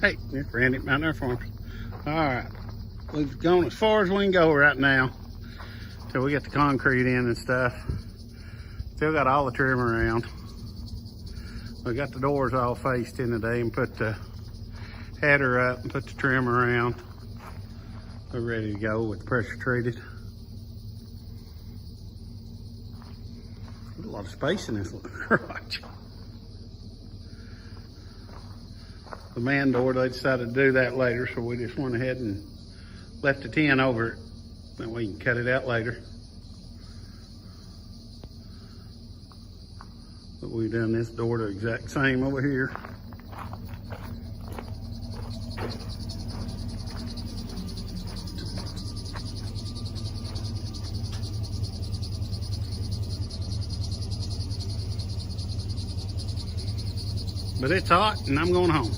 Hey, there's Randy out there for me. All right, we've gone as far as we can go right now till we get the concrete in and stuff. Still got all the trim around. We got the doors all faced in today and put the header up and put the trim around. We're ready to go with the pressure treated. A lot of space in this garage. The man door, they decided to do that later, so we just went ahead and left the tin over it. Then we can cut it out later. But we've done this door the exact same over here. But it's hot and I'm going home.